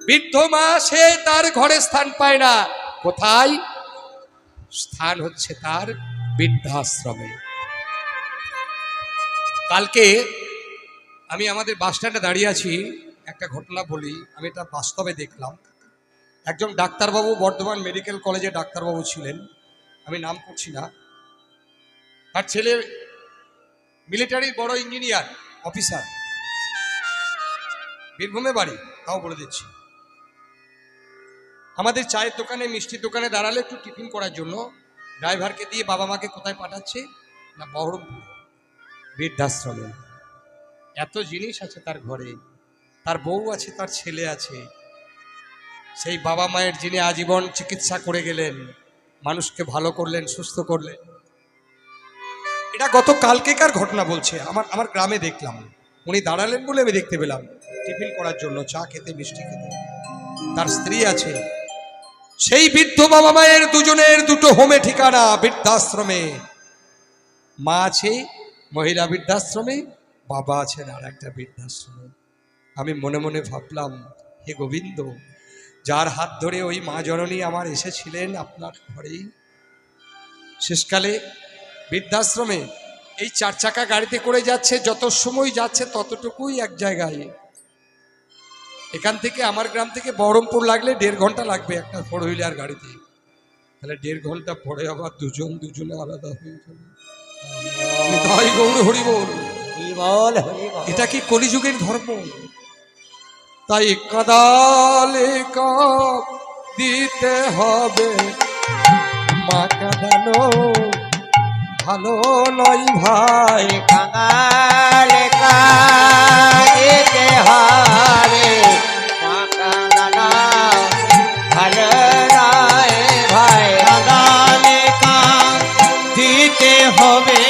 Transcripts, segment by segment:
বৃদ্ধ মা সে তার ঘরে স্থান পায় না, কোথায় স্থান হচ্ছে তার বৃদ্ধাশ্রমে। কালকে আমি আমাদের বাস স্ট্যান্ডে দাঁড়িয়ে আছি, একটা ঘটনা বলি, আমি এটা বাস্তবে দেখলাম। একজন ডাক্তারবাবু, বর্ধমান মেডিকেল কলেজে ডাক্তারবাবু ছিলেন, আমি নাম করছি না, তার ছেলে মিলিটারির বড় ইঞ্জিনিয়ার অফিসার, বীরভূমে বাড়ি, তাও বলে দিচ্ছি। আমাদের চায়ের দোকানে, মিষ্টির দোকানে দাঁড়ালে একটু টিফিন করার জন্য ড্রাইভারকে দিয়ে বাবা মাকে কোথায় পাঠাচ্ছে না, বহরমপুর বৃদ্ধাশ্রমে। এত জিনিস আছে তার ঘরে, তার বউ আছে, তার ছেলে আছে। সেই বাবা মায়ের যিনি আজীবন চিকিৎসা করে গেলেন, মানুষকে ভালো করলেন, সুস্থ করলেন। এটা গত কালকেকার ঘটনা বলছে, আমার গ্রামে দেখলাম। উনি দাঁড়ালেন বলে আমি দেখতে পেলাম, টিফিন করার জন্য, চা খেতে, মিষ্টি খেতে। তার স্ত্রী আছে। সেই বৃদ্ধ বাবা মায়ের দুজনের দুটো হোমে ঠিকানা, বৃদ্ধাশ্রমে। মা আছে মহিলা বৃদ্ধাশ্রমে, বাবা আছেন আর একটা বৃদ্ধাশ্রমে। আমি মনে মনে ভাবলাম, হে গোবিন্দ, যার হাত ধরে ওই মা জননী আমার এসেছিলেন আপনার ঘরেই, শেষকালে বৃদ্ধাশ্রমে এই 4 চাকা গাড়িতে করে যাচ্ছে, যত সময় যাচ্ছে ততটুকুই এক জায়গায়। এখান থেকে, আমার গ্রাম থেকে বহরমপুর লাগলে 1.5 ঘন্টা লাগবে একটা 4 হুইলার গাড়িতে। তাহলে 1.5 ঘন্টা পরে আবার দুজনে আলাদা হয়ে যাবে। তাই গৌর হরি বল, এটা কি কলিযুগের ধর্ম? তাই কাদালে কাপ দিতে হবে, মা কাঁদানো ভালো নয় ভাই। কাঙালে কাঁদিতে হবে, মা কাঙালা ভালো নয় ভাই। কাঙালে কাঁদিতে হবে,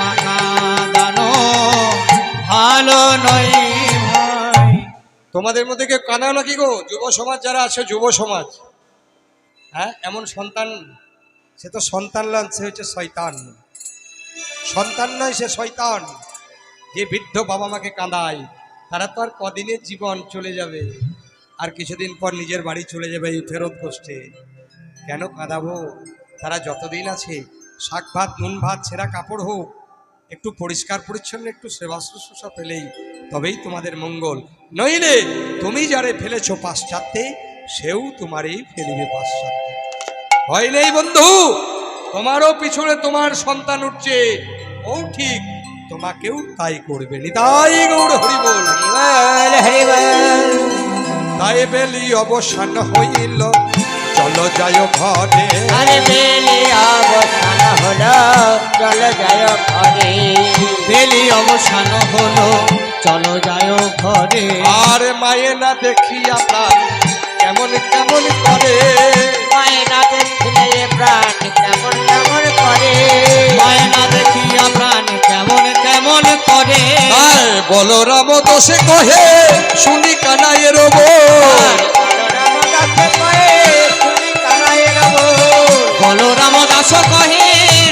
মা কাঁদানো ভালো নয় ভাই। তোমাদের মধ্যে কেউ কাঁদাও নাকি গো? যুব সমাজ যারা আছে, যুব সমাজ, হ্যাঁ, এমন সন্তান, সে তো সন্তান নয়, সে হচ্ছে শয়তান। সন্তান নয়, সে শয়তান। যে বৃদ্ধ বাবা মাকে কাঁদায়, তারা তো আর কদিনের জীবন, চলে যাবে, আর কিছুদিন পর নিজের বাড়ি চলে যাবে এই ফেরত গোষ্ঠে। কেন কাঁদাবো? তারা যতদিন আছে, শাক ভাত, নুন ভাত, ছেঁড়া কাপড় হোক, একটু পরিষ্কার পরিচ্ছন্ন, একটু সেবা শুশ্রূষা পেলেই তবেই তোমাদের মঙ্গল। নইলে তুমি যারে ফেলেছ পাশ্চাত্যে, সেও তোমারই ফেলিবে পাশ্চাত্যে। ভয় নেই বন্ধু, তোমারও পিছনে তোমার সন্তান উঠছে, ও ঠিক তোমাকেও তাই করবে। নিতাই গৌর হরি বল। তাই বেলি অবসান হইল, চলো যায় ঘরে। আরে বেলি অবসান হলো, চলো যায় ঘরে। বেলি অবসান হলো, চলো যায় ঘরে। আর মায়ে না দেখিয়া প্রাণ কেমন কেমন করে, মায়ে না দেখলে প্রাণ কেমন কেমন করে। মায়ে না দেখিয়া প্রাণ কেমন কেমন করে। বলরাম দোষে কহে শুনি কানাইয়ের বল। বলরাম দাস কহে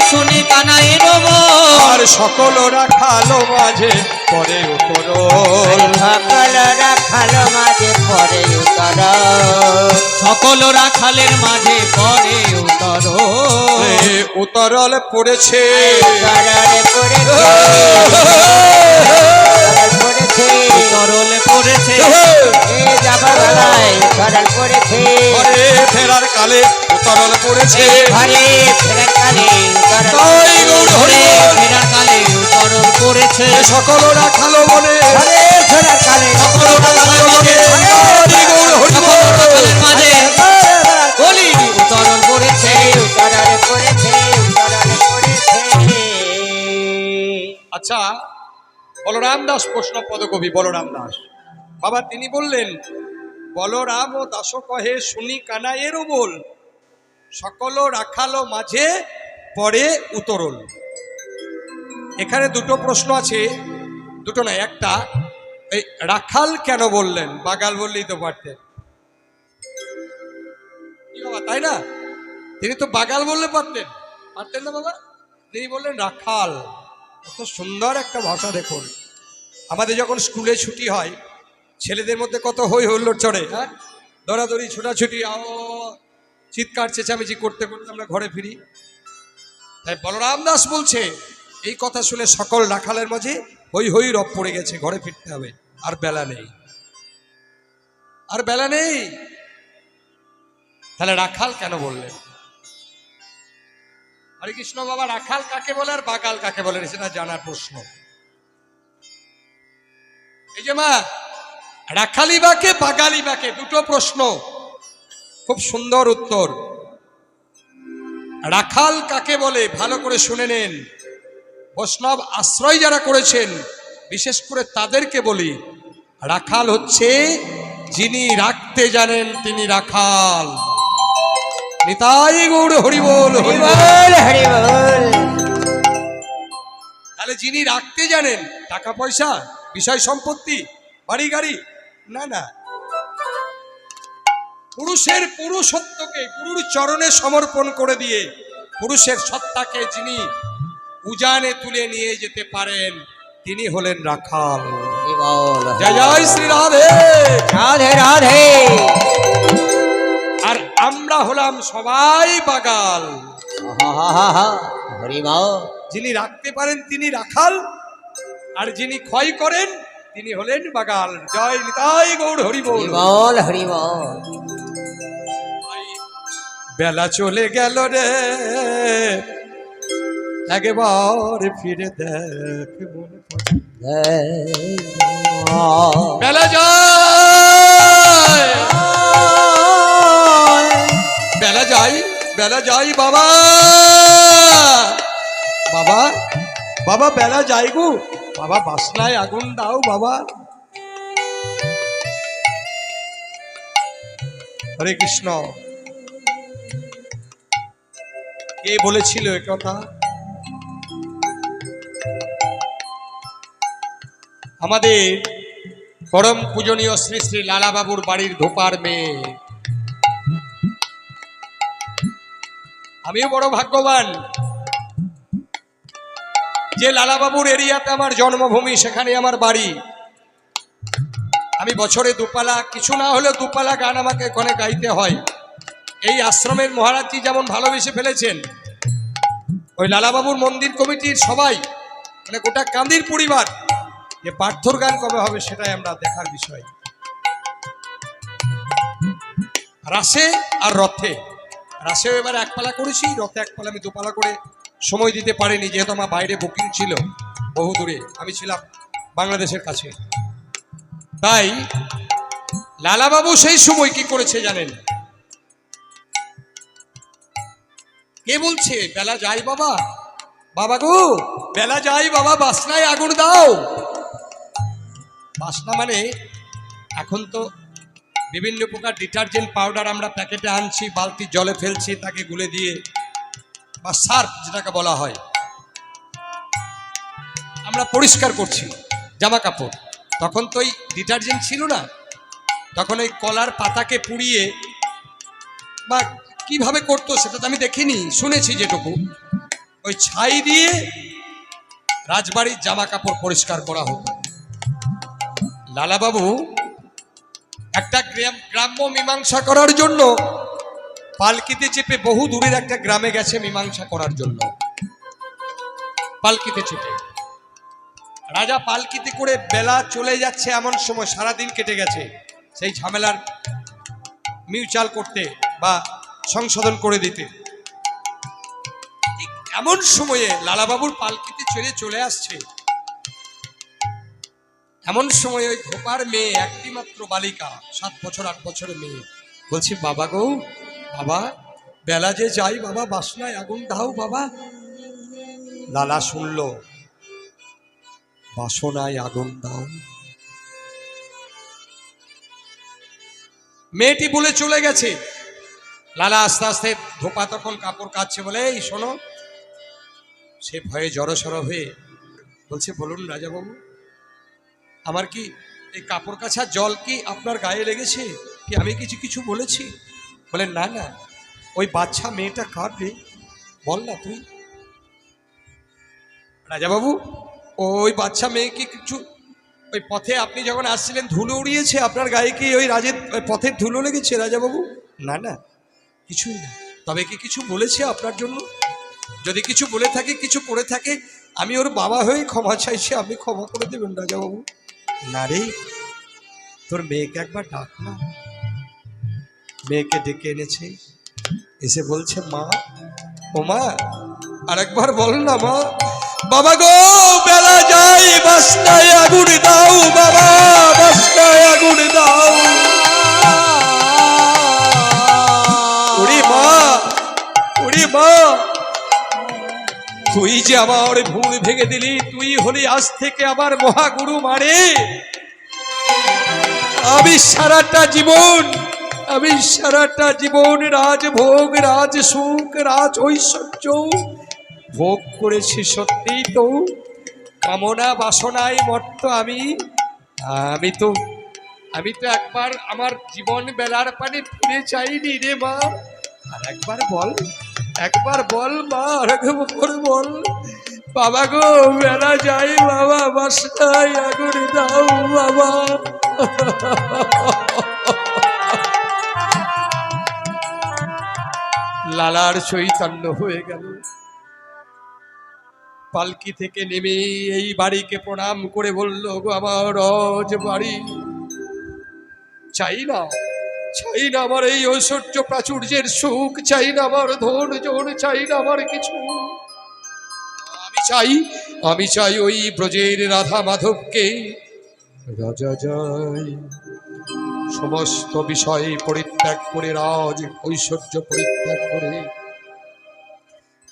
শুনি কানাইয়ের বল। আর সকল রাখালো মাঝে পরে উতরল। সকল রাখাল মাঝে পরে উতর। সকল রাখালের মাঝে পরে উতর। উতরল পড়েছে, উতরলে পড়েছে, উতরলে পড়েছে। এ যাবার বেলায় উতরল পড়েছে। ঘরে ফেরার কালে উতরল পড়েছে। ঘরে ফেরার কালে উতরল তাই গৌর হরি বল। ফেরার কালে উতরল পড়েছে। সকল রাখালো মনে, ঘরে ফেরার কালে সকল রাখালো মনে, তাই গৌর হরি বল। সকলের মাঝে বলি উতরল পড়েছে, উতরল পড়েছে, উতরল পড়েছে। আচ্ছা, বলরাম দাস প্রশ্ন পদকবি বলরাম দাস বাবা, তিনি বললেন, বলরাম ও দাস কহে শুনি কানাইয়েরও বল, সকল রাখালো মাঝে পরে উতরল। এখানে দুটো প্রশ্ন আছে, দুটো না, একটা, এই রাখাল কেন বললেন? বাগাল বললেই তো পারতেন, কি বাবা, তাই না? তিনি তো বাগাল বললে পারতেন, পারতেন না বাবা? তিনি বললেন রাখাল। কত সুন্দর একটা ভাষা দেখুন। আমাদের যখন স্কুলে ছুটি হয়, ছেলেদের মধ্যে কত হই হুল্লোড় চড়ে, হ্যাঁ, দৌড়াদৌড়ি ছোটাছুটি, চিৎকার চেঁচামেচি করতে করতে আমরা ঘরে ফিরি। তাই বলরাম দাস বলছে এই কথা শুনে সকল রাখালের মাঝে হই হই রব পড়ে গেছে, ঘরে ফিরতে হবে, আর বেলা নেই, আর বেলা নেই। তাহলে রাখাল কেন বললেন? হরে কৃষ্ণ বাবা, রাখাল কাকে বলে আর বাগাল কাকে বলে সেটা জানার প্রশ্ন। এই যে মা, রাখালি বাকে বাগালি বাকে, দুটো প্রশ্ন, খুব সুন্দর উত্তর। রাখাল কাকে বলে ভালো করে শুনে নেন, বৈষ্ণব আশ্রয় যারা করেছেন বিশেষ করে তাদেরকে বলি, রাখাল হচ্ছে যিনি রাখতে জানেন তিনি রাখাল। নিতাই গৌর হরি বল, হরি বল, হরি বল। তাহলে যিনি রাখতে জানেন, টাকা পয়সা, বিষয় সম্পত্তি, বাড়ি গাড়ি না, না, পুরুষের পুরুষত্বকে গুরুর চরণে সমর্পণ করে দিয়ে পুরুষের সত্তাকে যিনি উজানে তুলে নিয়ে যেতে পারেন তিনি হলেন রাখাল। হরি বল। জয় জয় শ্রী রাধে, রাধে রাধে। আর আমরা হলাম সবাই বাগাল। হরি বল। যিনি রাখতে পারেন তিনি রাখাল, আর যিনি ক্ষয় করেন তিনি হলেন বাগাল। জয় নিতাই গৌর হরি বল, হরি বল, হরি বল। বেলা চলে গেল রে, একবার ফিরে দেখ মনে পড়ে। বেলা যায়, বেলা যাই, বেলা যাই বাবা, বাবা, বাবা বেলা যাই গো বাবা, বাসনায় আগুন দাও বাবা। হরে কৃষ্ণ। কে বলেছিল এ কথা? আমাদের পরম পূজনীয় শ্রী শ্রী লালাবাবুর বাড়ির ধোপার মেয়ে। আমিও বড় ভাগ্যবান যে লালাবাবুর এরিয়াতে আমার জন্মভূমি, সেখানে আমার বাড়ি। আমি বছরে দুপালা, কিছু না হলেও দুপালা গান আমাকে এখানে গাইতে হয়। এই আশ্রমের মহারাজজি যেমন ভালোবেসে ফেলেছেন, ওই লালাবাবুর মন্দির কমিটির সবাই, মানে গোটা কান্দির পরিবার, যে পার্থর গান কবে হবে সেটাই আমরা দেখার বিষয়। রাসে আর রথে, রাসেও এবার একপালা করেছি, রথে একপালা আমি দুপালা করে সময় দিতে পারিনি, যেহেতু আমার বাইরে বুকিং ছিল বহু দূরে, আমি ছিলাম বাংলাদেশের কাছে। তাই লালাবাবু সেই সময় কি করেছে জানেন? কে বলছে বেলা যাই বাবা, বাবা গো বেলা যাই বাবা, বাসনায় আগুন দাও। বাসনা মানে এখন তো বিভিন্ন প্রকার ডিটারজেন্ট পাউডার আমরা প্যাকেটে আনছি, বালতি জলে ফেলছি, তাকে গুলে দিয়ে, বা সার্ফ যেটাকে বলা হয়, আমরা পরিষ্কার করছি জামা কাপড়। তখন তো ওই ডিটারজেন্ট ছিল না, তখন ওই কলার পাতাকে পুড়িয়ে, বা কিভাবে করতো সেটা তো আমি দেখিনি, শুনেছি যেটুকু, ওই ছাই দিয়ে রাজবাড়ির জামা কাপড় পরিষ্কার করা হতো। লালাবাবু একটা গ্রাম্য মীমাংসা করার জন্য পালকিতে চেপে বহু দূরের একটা গ্রামে গেছে মীমাংসা করার জন্য। পালকিতে চেপে রাজা পালকিতে করে, বেলা চলে যাচ্ছে এমন সময়, সারাদিন কেটে গেছে সেই ঝামেলার মিউচুয়াল করতে বা সংশোধন করে দিতে। এমন সময়ে লালাবাবুর পালকিতে চড়ে চলে আসছে, এমন সময় ওই ধোপার মেয়ে, একটি মাত্র বালিকা, 7 বছর 8 বছরের মেয়ে, বলছি বাবা গো বাবা, বেলা যে যাই বাবা, বাসনায় আগুন দাও বাবা। লালা শুনল, বাসনায় আগুন দাও। মেয়েটি বলে চলে গেছে। লালা আস্তে আস্তে, ধোপা তখন কাপড় কাচ্ছে, বলে এই শোনো। সে ভয়ে জড়সড় হয়ে বলছে, বলুন রাজাবাবু, আমার কি এই কাপড় কাছার জল কি আপনার গায়ে লেগেছে, কি আমি কিছু বলেছি? বলেন না না, ওই বাচ্চা মেয়েটা কার রে, বল না তুই। রাজাবাবু, ওই বাচ্চা মেয়ে কি কিছু ওই পথে আপনি যখন আসছিলেন ধুলো উড়িয়েছে আপনার গায়ে কি ওই রাজের ওই পথের ধুলো লেগেছে রাজাবাবু? না না, কিছুই না। তবে কি কিছু বলেছে আপনার জন্য? যদি কিছু বলে থাকে, কিছু করে থাকে, আমি ওর বাবা হয়ে ক্ষমা চাইছি, আপনি ক্ষমা করে দেবেন রাজাবাবু। না রে, তোর মেয়েকে একবার ডাক না। মেয়েকে ডেকে এনেছে, এসে বলছে মা, ও মা আর একবার বল না মা। বাবা গো, বেলা যাই, বাসনায় আগুন দাও বাবা, বাসনায় আগুন দাও। ওরে মা, ওরে মা, তুই যে আমার ভুল ভেঙে দিলি, তুই হলি আজ থেকে আমার মহাগুরু মারে। আমি সারাটা জীবন রাজভোগ, রাজ সুখ, রাজ ঐশ্বর্য ভোগ করেছি সত্যি, তো কামনা বাসনায় মত্ত আমি তো একবার আমার জীবন বেলার পানে ফিরে চাইনি রে মা। আর একবার বল মা, আর একবার বল। বাবা গো, বেলা যাই বাবা, বাসনায় আগুন দাও বাবা। লালার চৈতন্য হয়ে গেল। পালকি থেকে নেমে এই বাড়িকে প্রণাম করে বলল, গো আমার রজ বাড়ি, চাই না আমার এই ঐশ্বর্য প্রাচুর্যের সুখ, চাই না আমার ধন জন, চাই না আমার কিছু। আমি চাই ওই ব্রজের রাধা মাধবকে। রাজা যাই, সমস্ত বিষয় পরিত্যাগ করে, রাজ ঐশ্বর্য পরিত্যাগ করে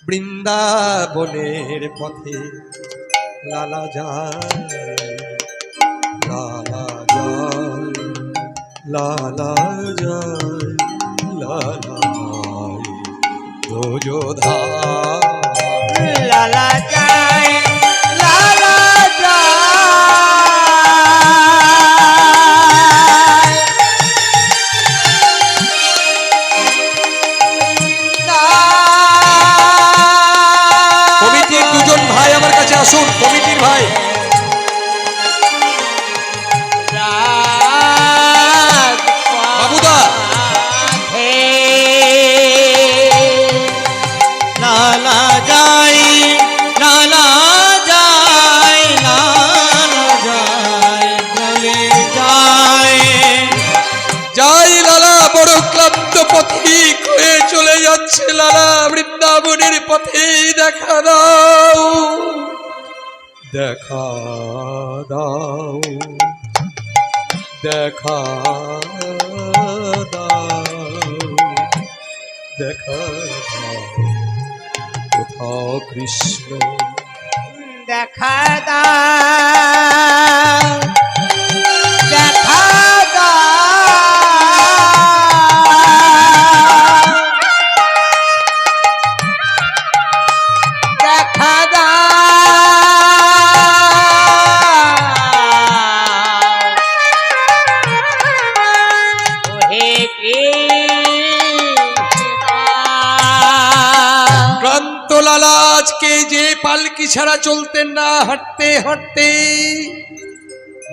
বৃন্দাবনের পথে লালা যায়, লালা যায়, লালা যায়, লালা যায় ব্রজধাম। লালা যায়, লালা যায়। কমিটির দুজন ভাই আমার কাছে আসুন, কমিটির ভাই। বাবুদা, লালা যায়, লালা যায়, লালা যায়, চলে যায়। যাই লালা, বড় ক্লান্ত পথিক হয়ে চলে যাচ্ছে লালা বৃন্দাবনের পথে। দেখা দাও, দেখা দাও, দেখা দাও, দেখা দাও, কোথাও কৃষ্ণ দেখা দাও, দেখা দাও, দেখা দাও। ওহে ক্লান্ত লালা আজকে যে পালকি ছাড়া চলতেন না, হাঁটতে হাঁটতে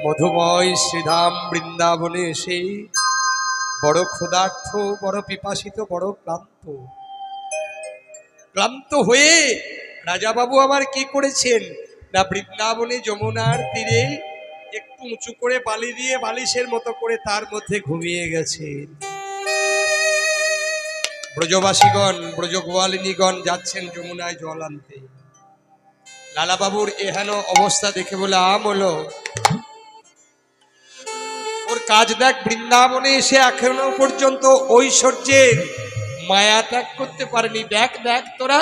মধুময় শ্রীধাম বৃন্দাবনে এসে বড় ক্ষুধার্থ, বড় পিপাসিত, বড় ক্লান্ত হয়ে রাজাবাবু আবার কি করেছেন না, বৃন্দাবনে যমুনার তীরে একটু উঁচু করে বালি দিয়ে বালিশের মতো করে তার মধ্যে ঘুমিয়ে গেছেন। ব্রজবাসীগণ, ব্রজগোয়ালিনীগণ যাচ্ছেন যমুনায় জল আনতে। লালাবাবুর এহেন অবস্থা দেখে বলে, হলো ওর কাজ দেখ, বৃন্দাবনে এসে এখনো পর্যন্ত ঐশ্বর্যের মায়া ত্যাগ করতে পারেনি। দেখ দেখ তোরা,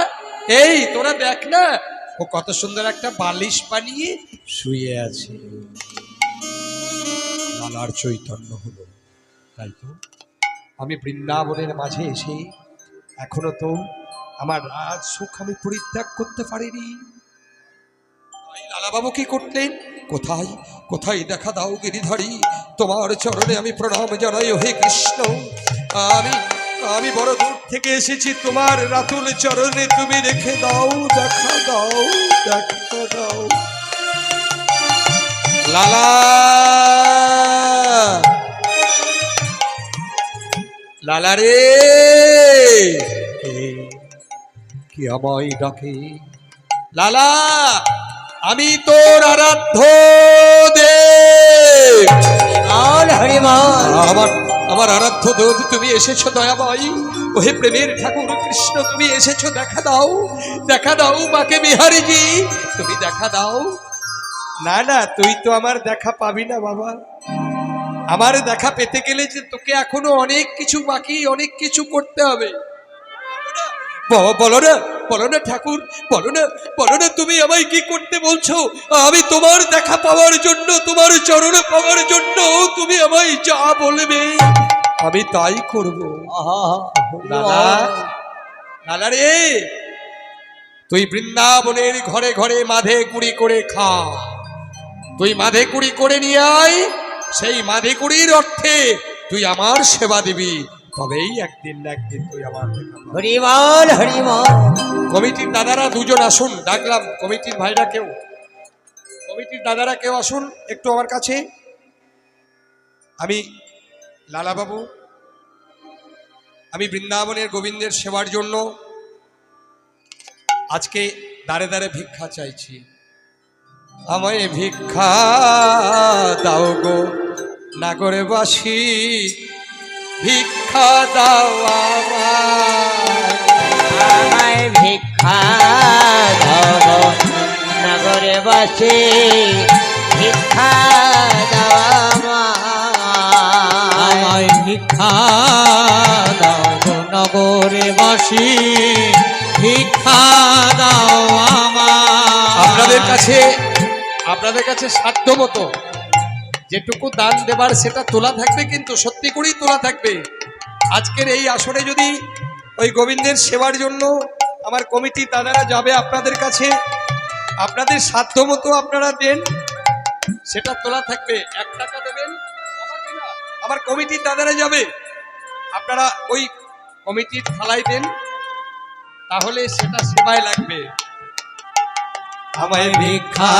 তোরা দেখ না, ও কত সুন্দর একটা বালিশ বানিয়ে শুয়ে আছে। লালার চৈতন্য হলো, তাই তো আমি বৃন্দাবনের মাঝে এসে এখনো তো আমার রাজ সুখ আমি পরিত্যাগ করতে পারিনি। লালাবাবু কি করতেন? কোথায় কোথায় দেখা দাও গিরিধারী, তোমার চরণে আমি প্রণাম জানাই। হে কৃষ্ণ, আমি বড় দূর থেকে এসেছি, তোমার রাতুল চরণে তুমি রেখে দাও, দেখা দাও, দেখা দাও। লালা লালা রে কি আমায় ডাকে লালা আমি তোর আরাধ্য দেব হরিবল হরিবল আমার আমার আরাধ্য দেব তুমি এসেছো দয়াময় ওহে প্রেমের ঠাকুর কৃষ্ণ তুমি এসেছো দেখা দাও মাকে বিহারীজি তুমি দেখা দাও না না তুই তো আমার দেখা পাবি না বাবা আমার দেখা পেতে গেলে যে তোকে এখনো অনেক কিছু বাকি অনেক কিছু করতে হবে বাবা বলো না ঠাকুর বলো না তুমি আমায় কি করতে বলছো আমি তোমার দেখা পাওয়ার জন্য তোমার চরণে পাওয়ার জন্য তুমি আমায় যা বলবে আমি তাই করব লালা লালা রে তুই বৃন্দাবনের ঘরে ঘরে মাধে কুড়ি করে খা তুই মাধে কুড়ি করে নিয়ে আয় সেই মাধে কুড়ির অর্থে তুই আমার সেবা দিবি তবেই একদিন না একদিন তুই আমার দেখা পাবি। হরিবল হরিবল কমিটির দাদারা দুজন আসুন ডাকলাম কমিটির ভাইরা কমিটির দাদারা কেউ আসুন একটু আমার কাছে আমি লালাবাবু আমি বৃন্দাবনের গোবিন্দের সেবার জন্য আজকে দাঁড়ে দাঁড়ে ভিক্ষা চাইছি আমায় ভিক্ষা দাও গো নাগরবাসী ভিক্ষা দাও আমায় ভিক্ষা দাও নগরে বসে ভিক্ষা দাও আমায় ভিক্ষা দাও নগরে বসে ভিক্ষা দাও আপনাদের কাছে সাধ্য মতো যেটুকু দান দেবার সেটা তোলা থাকবে কিন্তু সত্যি করেই তোলা থাকবে আজকের এই আসরে যদি ওই গোবিন্দের সেবার জন্য আমার কমিটি দাদারা যাবে আপনাদের কাছে আপনাদের সাধ্য মতো আপনারা দেন সেটা তোলা থাকবে 1 টাকা দেবেন আমাকে না আমার কমিটির দাদারা যাবে আপনারা ওই কমিটির থালায় দেন তাহলে সেটা সেবায় লাগবে আমায় ভিক্ষা